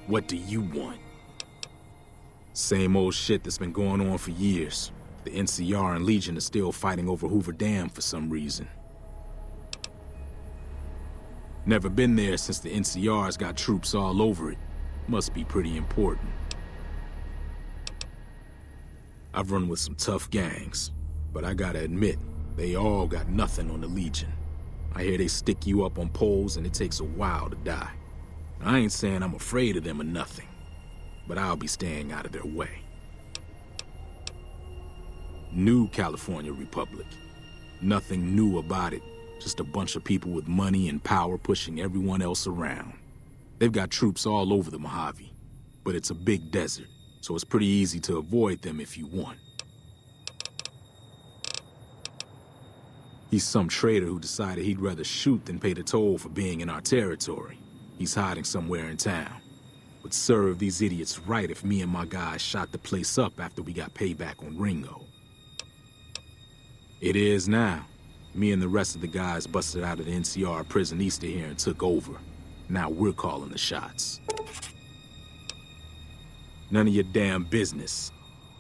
What do you want? Same old shit that's been going on for years. The NCR and Legion are still fighting over Hoover Dam for some reason. Never been there since the NCR's got troops all over it. Must be pretty important. I've run with some tough gangs, but I gotta admit, they all got nothing on the Legion. I hear they stick you up on poles and it takes a while to die. I ain't saying I'm afraid of them or nothing, but I'll be staying out of their way. New California Republic. Nothing new about it, just a bunch of people with money and power pushing everyone else around. They've got troops all over the Mojave, but it's a big desert, so it's pretty easy to avoid them if you want. He's some traitor who decided he'd rather shoot than pay the toll for being in our territory. He's hiding somewhere in town. Would serve these idiots right if me and my guys shot the place up after we got payback on Ringo. It is now. Me and the rest of the guys busted out of the NCR prison east of here and took over. Now we're calling the shots. None of your damn business.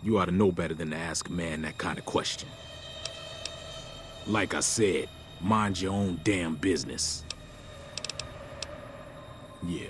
You ought to know better than to ask a man that kind of question. Like I said, mind your own damn business. Yeah.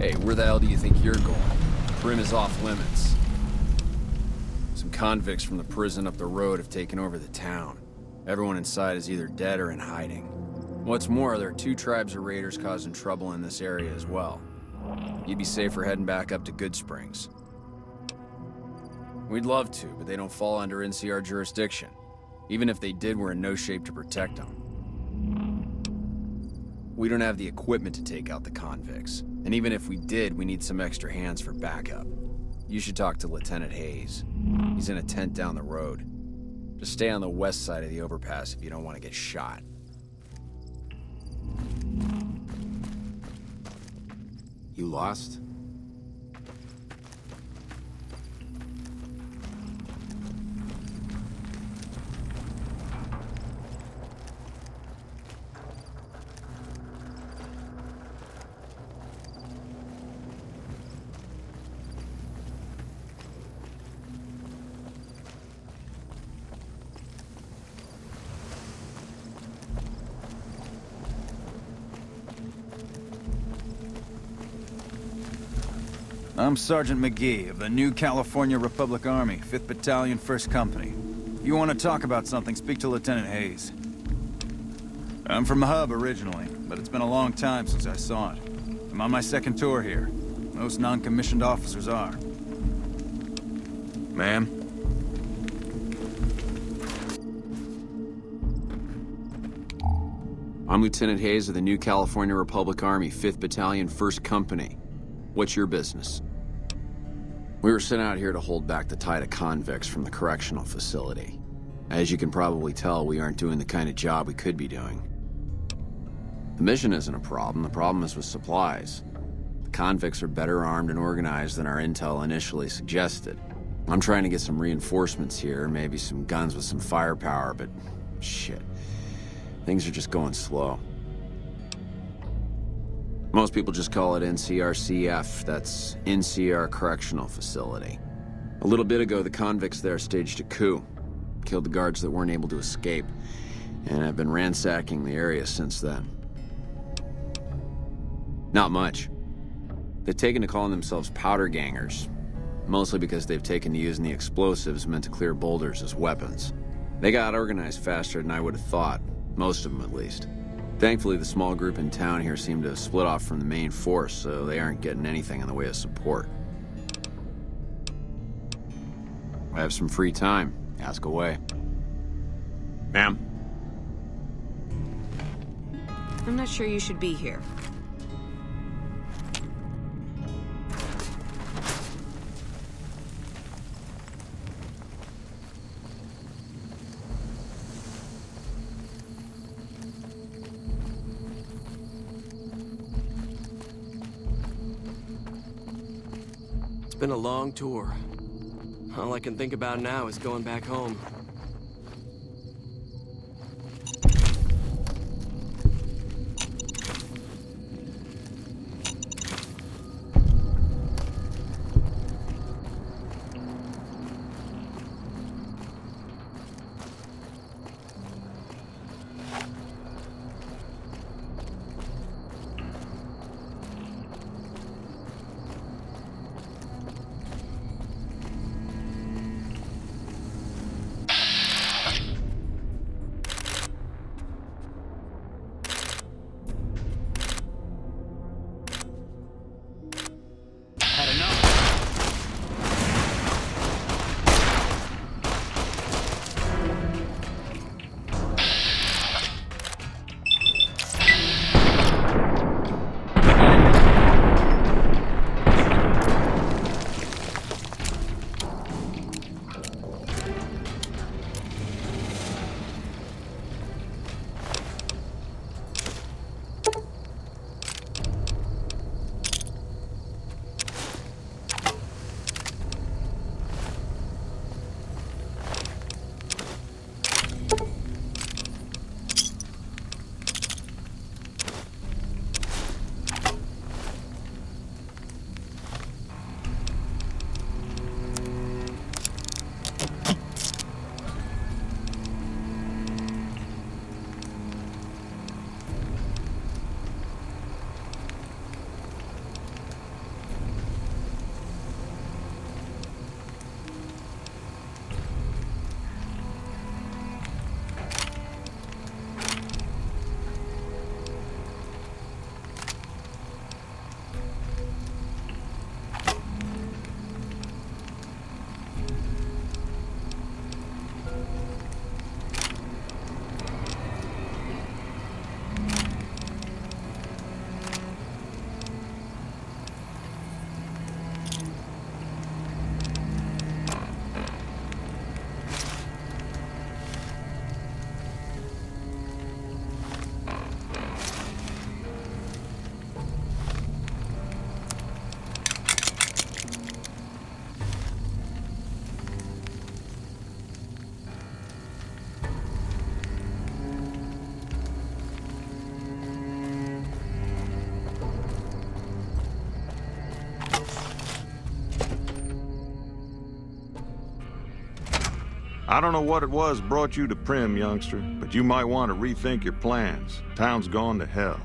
Hey, where the hell do you think you're going? Brim is off limits. Some convicts from the prison up the road have taken over the town. Everyone inside is either dead or in hiding. What's more, there are 2 tribes of raiders causing trouble in this area as well. You'd be safer heading back up to Good Springs. We'd love to, but they don't fall under NCR jurisdiction. Even if they did, we're in no shape to protect them. We don't have the equipment to take out the convicts. And even if we did, we need some extra hands for backup. You should talk to Lieutenant Hayes. He's in a tent down the road. Just stay on the west side of the overpass if you don't want to get shot. You lost? I'm Sergeant McGee of the New California Republic Army, 5th Battalion, 1st Company. If you want to talk about something, speak to Lieutenant Hayes. I'm from Hub originally, but it's been a long time since I saw it. I'm on my 2nd tour here. Most non-commissioned officers are. Ma'am? I'm Lieutenant Hayes of the New California Republic Army, 5th Battalion, 1st Company. What's your business? We were sent out here to hold back the tide of convicts from the correctional facility. As you can probably tell, we aren't doing the kind of job we could be doing. The mission isn't a problem, the problem is with supplies. The convicts are better armed and organized than our intel initially suggested. I'm trying to get some reinforcements here, maybe some guns with some firepower, but shit. Things are just going slow. Most people just call it NCRCF, that's NCR Correctional Facility. A little bit ago, the convicts there staged a coup. Killed the guards that weren't able to escape, and I've been ransacking the area since then. Not much. They've taken to calling themselves powder gangers, mostly because they've taken to using the explosives meant to clear boulders as weapons. They got organized faster than I would have thought, most of them at least. Thankfully, the small group in town here seem to have split off from the main force, so they aren't getting anything in the way of support. I have some free time. Ask away. Ma'am? I'm not sure you should be here. It's been a long tour. All I can think about now is going back home. I don't know what it was brought you to Prim, youngster, but you might want to rethink your plans. Town's gone to hell.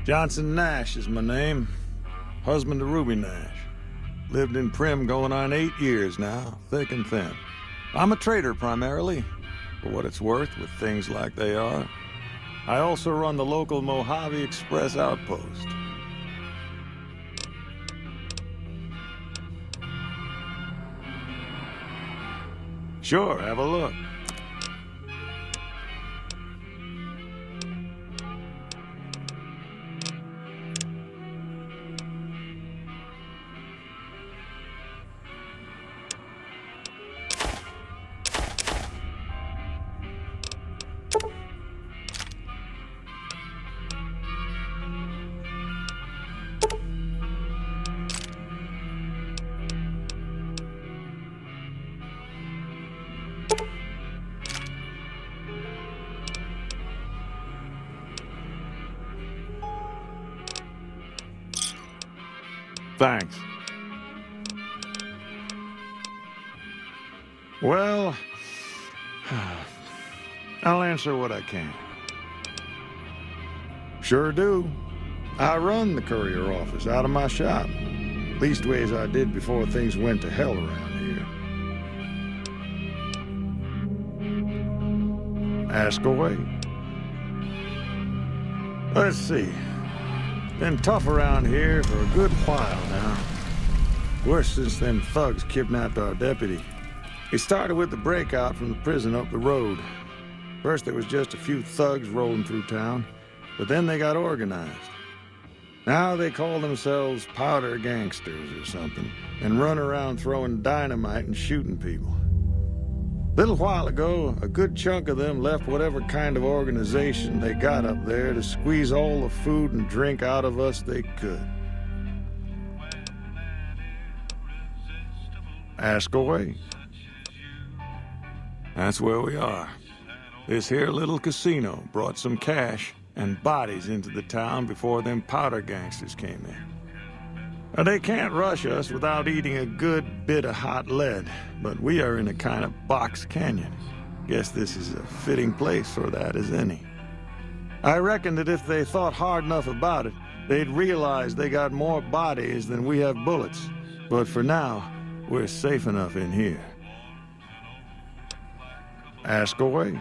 Johnson Nash is my name. Husband to Ruby Nash. Lived in Prim going on 8 years now, thick and thin. I'm a trader primarily, for what it's worth with things like they are. I also run the local Mojave Express outpost. Sure, have a look. Thanks. Well, I'll answer what I can. Sure do. I run the courier office out of my shop. Leastways I did before things went to hell around here. Ask away. Let's see. Been tough around here for a good while now. Worse since them thugs kidnapped our deputy. It started with the breakout from the prison up the road. First there was just a few thugs rolling through town, but then they got organized. Now they call themselves powder gangsters or something, and run around throwing dynamite and shooting people. Little while ago, a good chunk of them left whatever kind of organization they got up there to squeeze all the food and drink out of us they could. Ask away. That's where we are. This here little casino brought some cash and bodies into the town before them powder gangsters came in. Now, they can't rush us without eating a good bit of hot lead, but we are in a kind of box canyon. Guess this is a fitting place for that as any. I reckon that if they thought hard enough about it, they'd realize they got more bodies than we have bullets. But for now, we're safe enough in here. Ask away.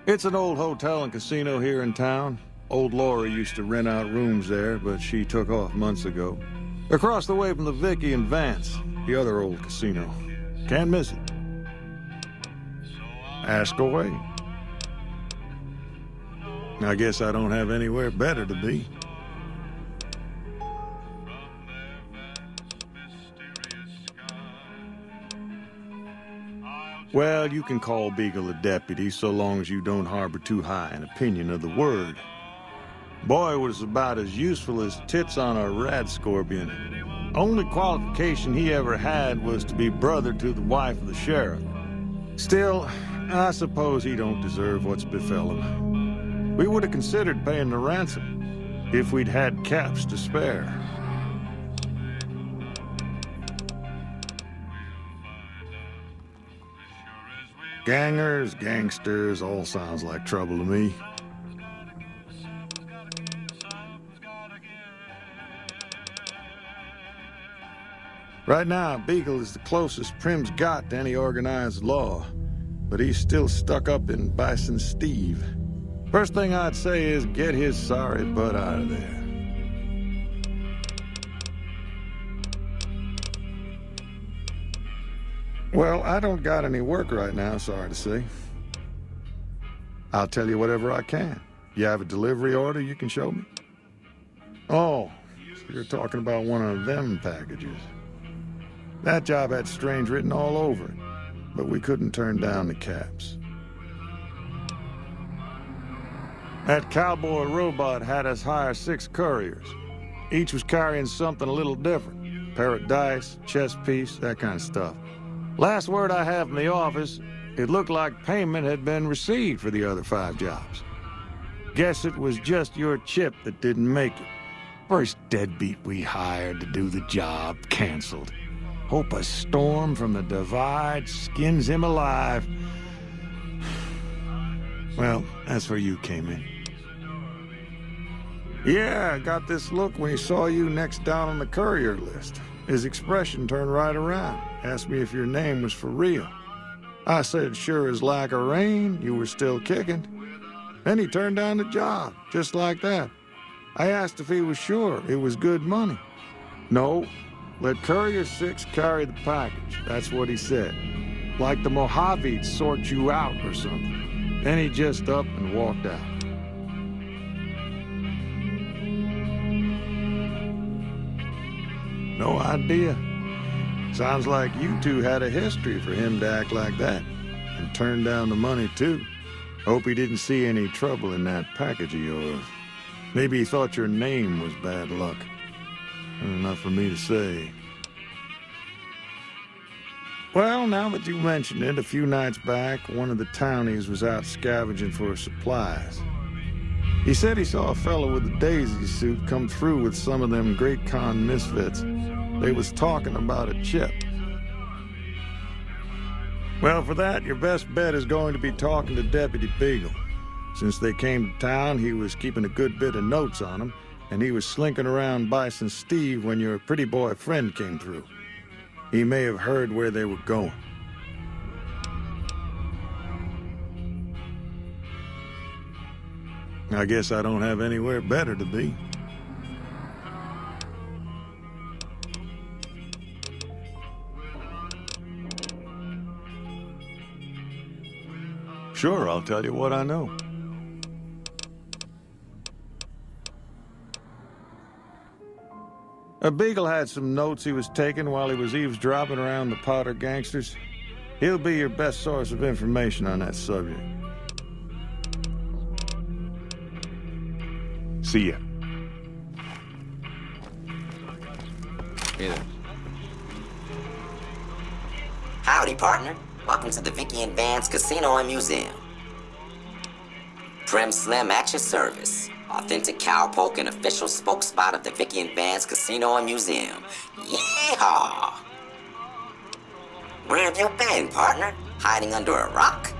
It's an old hotel and casino here in town. Old Laura used to rent out rooms there, but she took off months ago. Across the way from the Vicky and Vance, the other old casino. Can't miss it. Ask away. I guess I don't have anywhere better to be. Well, you can call Beagle a deputy so long as you don't harbor too high an opinion of the word. Boy was about as useful as tits on a rat scorpion. Only qualification he ever had was to be brother to the wife of the sheriff. Still, I suppose he don't deserve what's befell him. We would have considered paying the ransom if we'd had caps to spare. Gangers, gangsters, all sounds like trouble to me. Right now, Beagle is the closest Prim's got to any organized law, but he's still stuck up in Bison Steve. First thing I'd say is get his sorry butt out of there. Well, I don't got any work right now, sorry to say. I'll tell you whatever I can. You have a delivery order you can show me? Oh, so you're talking about one of them packages. That job had strange written all over it, but we couldn't turn down the caps. That cowboy robot had us hire 6 couriers. Each was carrying something a little different. Pair of dice, chess piece, that kind of stuff. Last word I have from the office, it looked like payment had been received for the other 5 jobs. Guess it was just your chip that didn't make it. First deadbeat we hired to do the job canceled. Hope a storm from the divide skins him alive. Well, that's where you came in. Yeah, I got this look when he saw you next down on the courier list. His expression turned right around. Asked me if your name was for real. I said, sure as like a rain, you were still kicking. Then he turned down the job, just like that. I asked if he was sure it was good money. No, let Courier 6 carry the package. That's what he said. Like the Mojave'd sort you out or something. Then he just up and walked out. No idea. Sounds like you two had a history for him to act like that. And turn down the money, too. Hope he didn't see any trouble in that package of yours. Maybe he thought your name was bad luck. Not for me to say. Well, now that you mention it, a few nights back, one of the townies was out scavenging for supplies. He said he saw a fellow with a daisy suit come through with some of them Great Con misfits. They was talking about a chip. Well, for that, your best bet is going to be talking to Deputy Beagle. Since they came to town, he was keeping a good bit of notes on him, and he was slinking around Bison Steve when your pretty boy friend came through. He may have heard where they were going. I guess I don't have anywhere better to be. Sure, I'll tell you what I know. A Beagle had some notes he was taking while he was eavesdropping around the Powder gangsters. He'll be your best source of information on that subject. See ya. Hey there. Howdy, partner. Welcome to the Vicky and Vance Casino and Museum. Prim Slim at your service. Authentic cowpoke and official spokespot of the Vicky and Vance Casino and Museum. Yeehaw! Where have you been, partner? Hiding under a rock?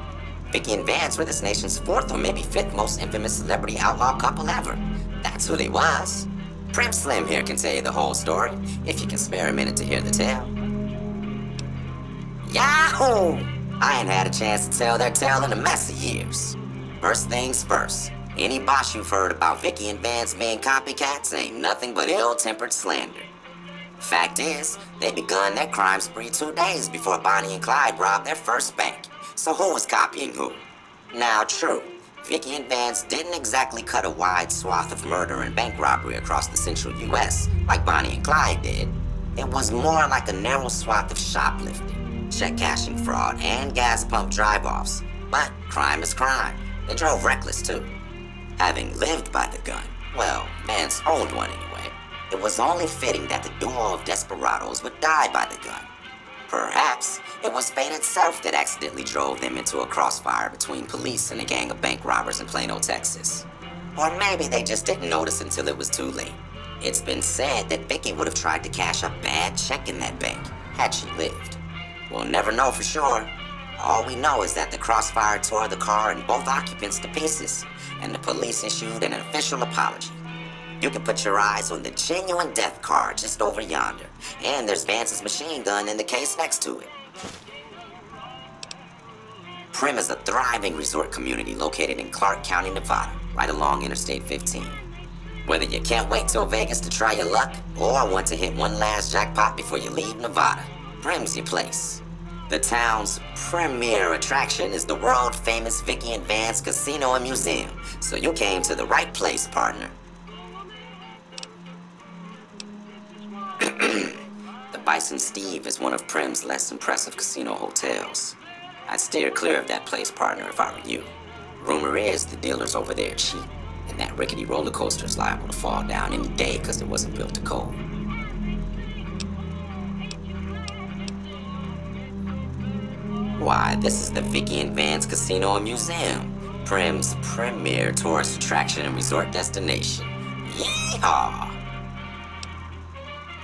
Vicky and Vance were this nation's 4th or maybe 5th most infamous celebrity outlaw couple ever. That's who they was. Prim Slim here can tell you the whole story, if you can spare a minute to hear the tale. Yahoo! I ain't had a chance to tell their tale in a mess of years. First things first, any boss you've heard about Vicky and Vance being copycats ain't nothing but ill-tempered slander. Fact is, they begun their crime spree 2 days before Bonnie and Clyde robbed their first bank. So who was copying who? Now, true, Vicky and Vance didn't exactly cut a wide swath of murder and bank robbery across the central U.S. like Bonnie and Clyde did. It was more like a narrow swath of shoplifting, check cashing fraud, and gas pump drive-offs. But crime is crime. They drove reckless, too. Having lived by the gun, well, Vance owned one anyway, it was only fitting that the duo of desperados would die by the gun. Perhaps it was fate itself that accidentally drove them into a crossfire between police and a gang of bank robbers in Plano, Texas. Or maybe they just didn't notice until it was too late. It's been said that Vicky would have tried to cash a bad check in that bank, had she lived. We'll never know for sure. All we know is that the crossfire tore the car and both occupants to pieces, and the police issued an official apology. You can put your eyes on the genuine death car just over yonder, and there's Vance's machine gun in the case next to it. Prim is a thriving resort community located in Clark County, Nevada, right along Interstate 15. Whether you can't wait till Vegas to try your luck, or want to hit one last jackpot before you leave Nevada, Prim's your place. The town's premier attraction is the world-famous Vicky and Vance Casino and Museum, so you came to the right place, partner. The Bison Steve is one of Prim's less impressive casino hotels. I'd steer clear of that place, partner, if I were you. Rumor is the dealers over there cheap, and that rickety roller coaster is liable to fall down any day because it wasn't built to code. Why, this is the Vicky and Vance Casino and Museum, Prim's premier tourist attraction and resort destination. Yeehaw!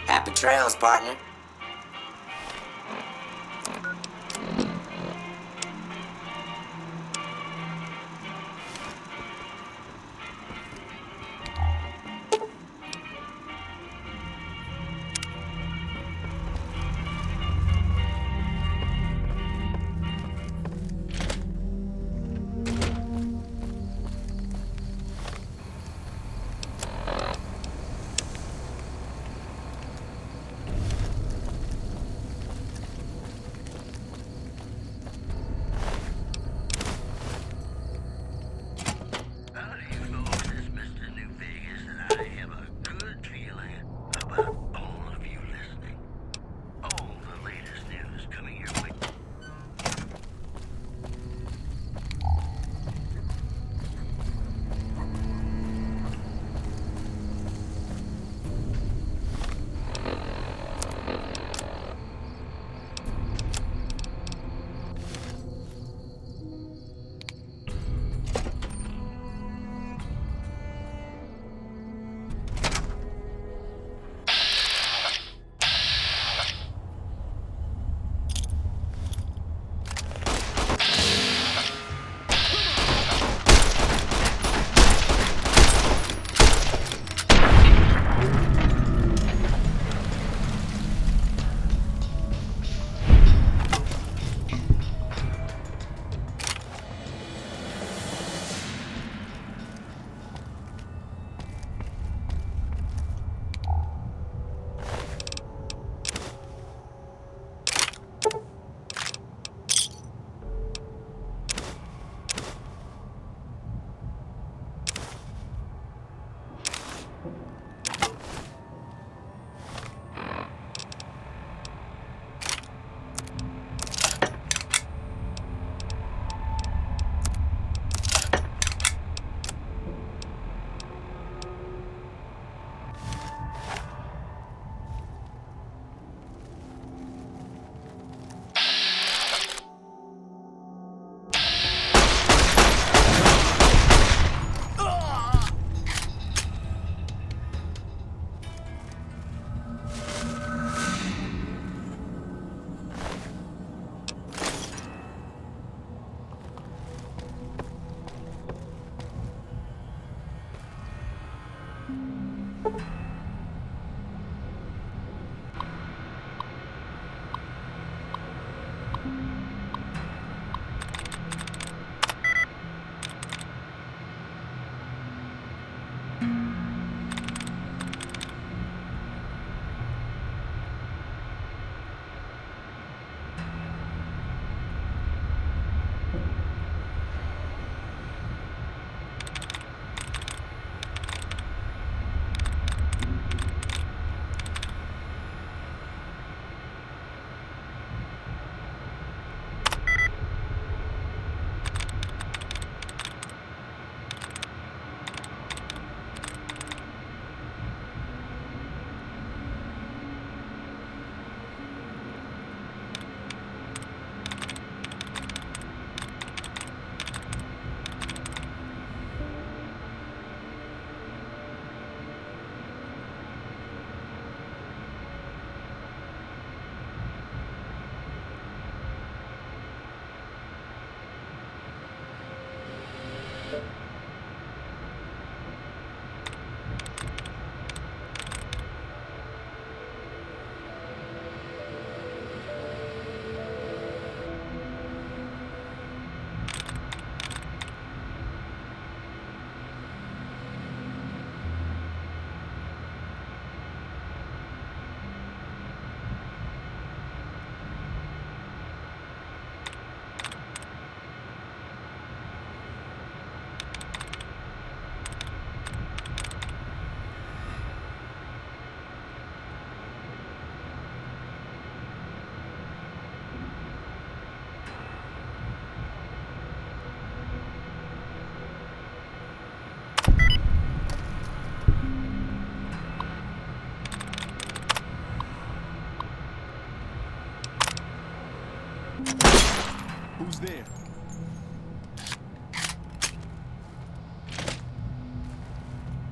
Happy trails, partner. Who's there?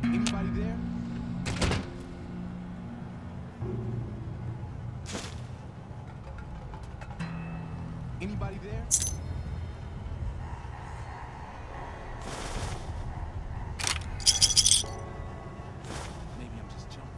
Anybody there? Anybody there? Maybe I'm just jumping.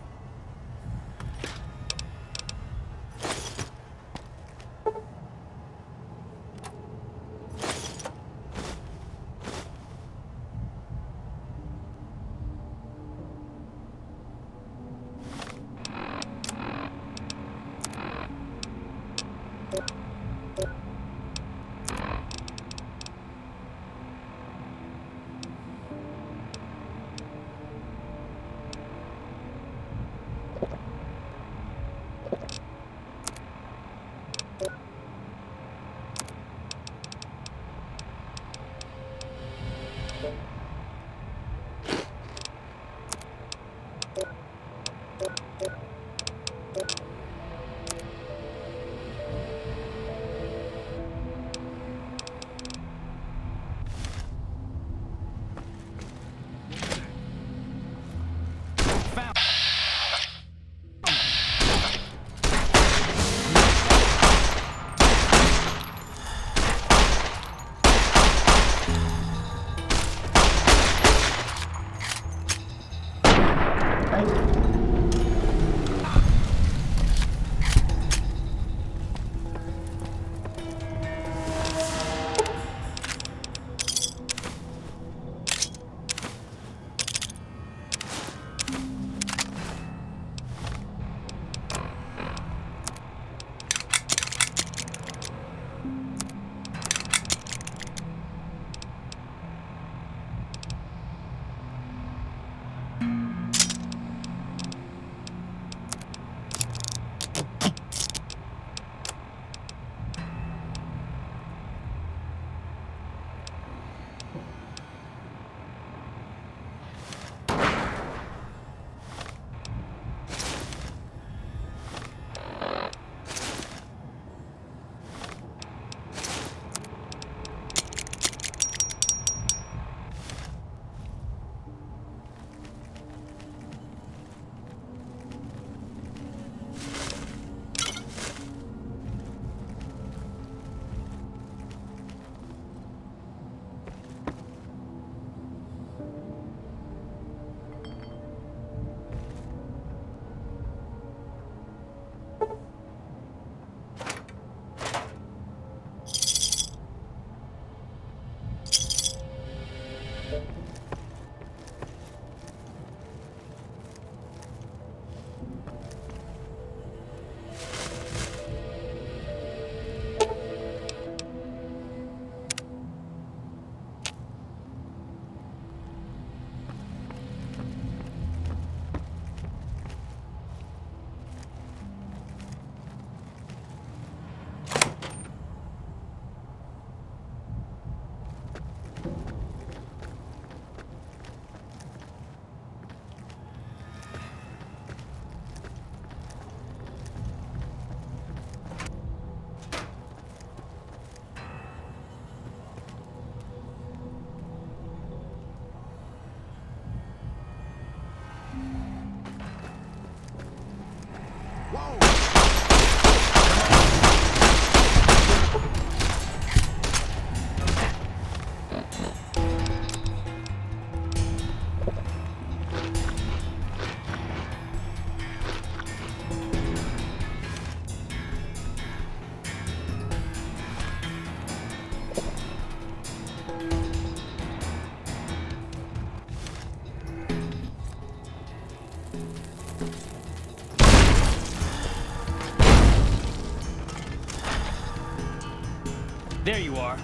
There you are.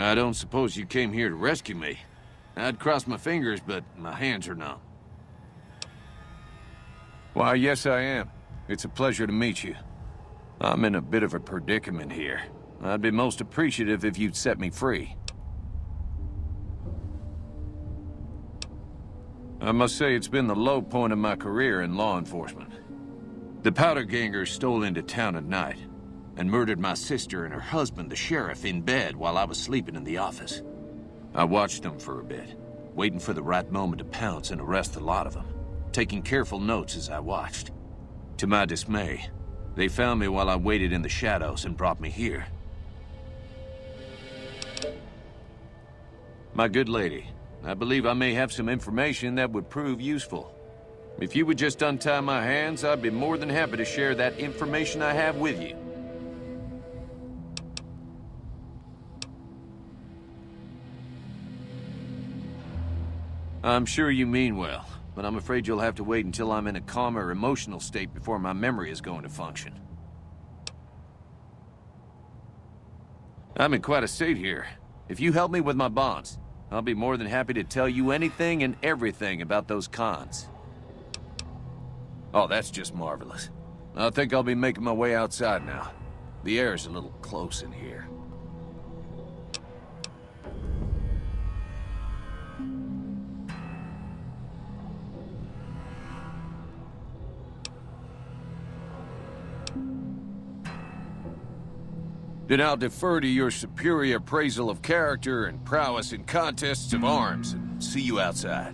I don't suppose you came here to rescue me. I'd cross my fingers, but my hands are numb. Why, yes I am. It's a pleasure to meet you. I'm in a bit of a predicament here. I'd be most appreciative if you'd set me free. I must say it's been the low point of my career in law enforcement. The powder gangers stole into town at night and murdered my sister and her husband, the sheriff, in bed while I was sleeping in the office. I watched them for a bit, waiting for the right moment to pounce and arrest the lot of them, taking careful notes as I watched. To my dismay, they found me while I waited in the shadows and brought me here. My good lady, I believe I may have some information that would prove useful. If you would just untie my hands, I'd be more than happy to share that information I have with you. I'm sure you mean well, but I'm afraid you'll have to wait until I'm in a calmer emotional state before my memory is going to function. I'm in quite a state here. If you help me with my bonds, I'll be more than happy to tell you anything and everything about those cons. Oh, that's just marvelous. I think I'll be making my way outside now. The air's a little close in here. Then I'll defer to your superior appraisal of character and prowess in contests of arms, and see you outside.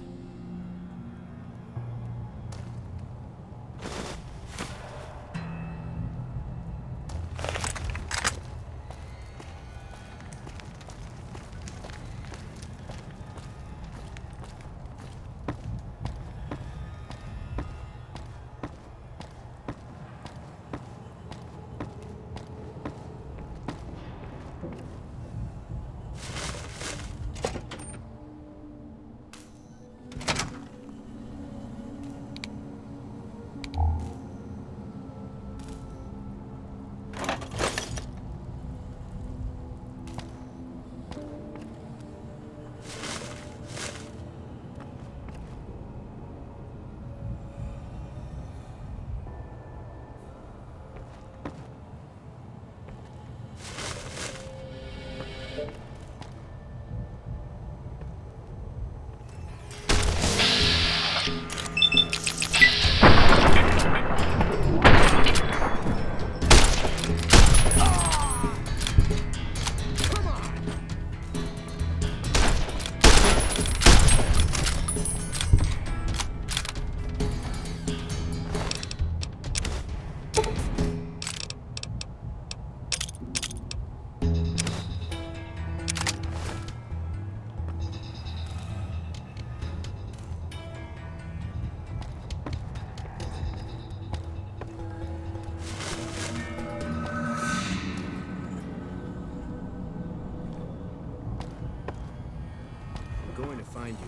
Going to find you.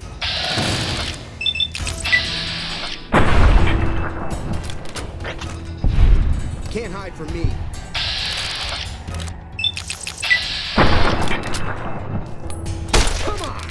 Can't hide from me. Come on!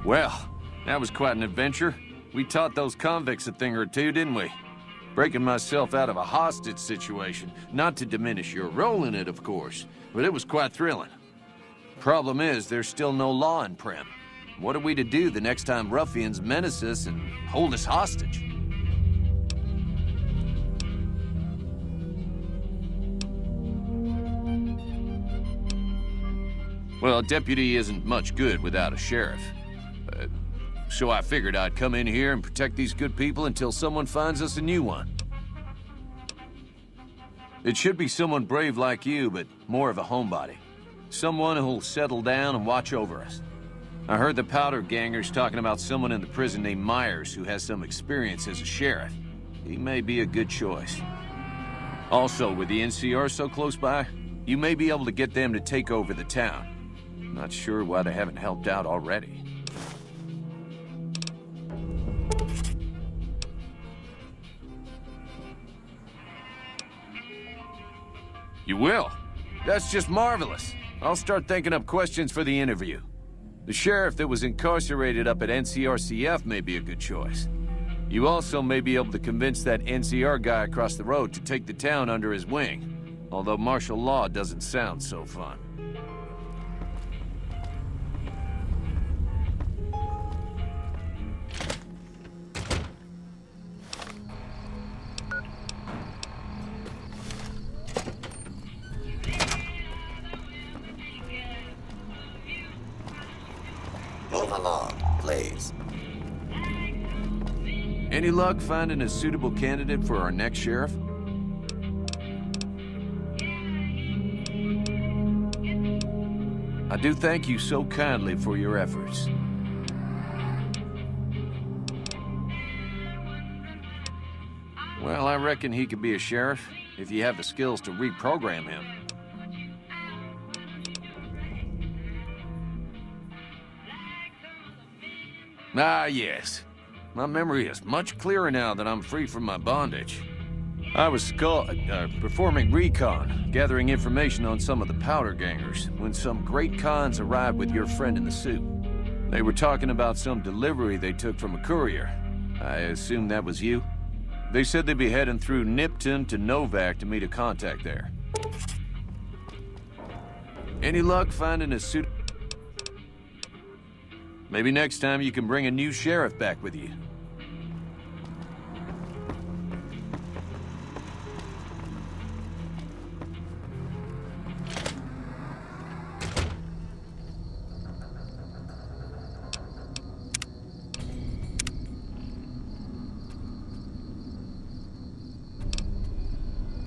Well, that was quite an adventure. We taught those convicts a thing or two, didn't we? Breaking myself out of a hostage situation. Not to diminish your role in it, of course, but it was quite thrilling. Problem is, there's still no law in Primm. What are we to do the next time ruffians menace us and hold us hostage? Well, a deputy isn't much good without a sheriff. So I figured I'd come in here and protect these good people until someone finds us a new one. It should be someone brave like you, but more of a homebody. Someone who'll settle down and watch over us. I heard the powder gangers talking about someone in the prison named Myers who has some experience as a sheriff. He may be a good choice. Also, with the NCR so close by, you may be able to get them to take over the town. Not sure why they haven't helped out already. You will? That's just marvelous. I'll start thinking up questions for the interview. The sheriff that was incarcerated up at NCRCF may be a good choice. You also may be able to convince that NCR guy across the road to take the town under his wing. Although martial law doesn't sound so fun. Move along, please. Any luck finding a suitable candidate for our next sheriff? I do thank you so kindly for your efforts. Well, I reckon he could be a sheriff if you have the skills to reprogram him. Ah, yes. My memory is much clearer now that I'm free from my bondage. I was performing recon, gathering information on some of the powder gangers, when some great cons arrived with your friend in the suit. They were talking about some delivery they took from a courier. I assume that was you? They said they'd be heading through Nipton to Novak to meet a contact there. Any luck finding a suit? Maybe next time you can bring a new sheriff back with you.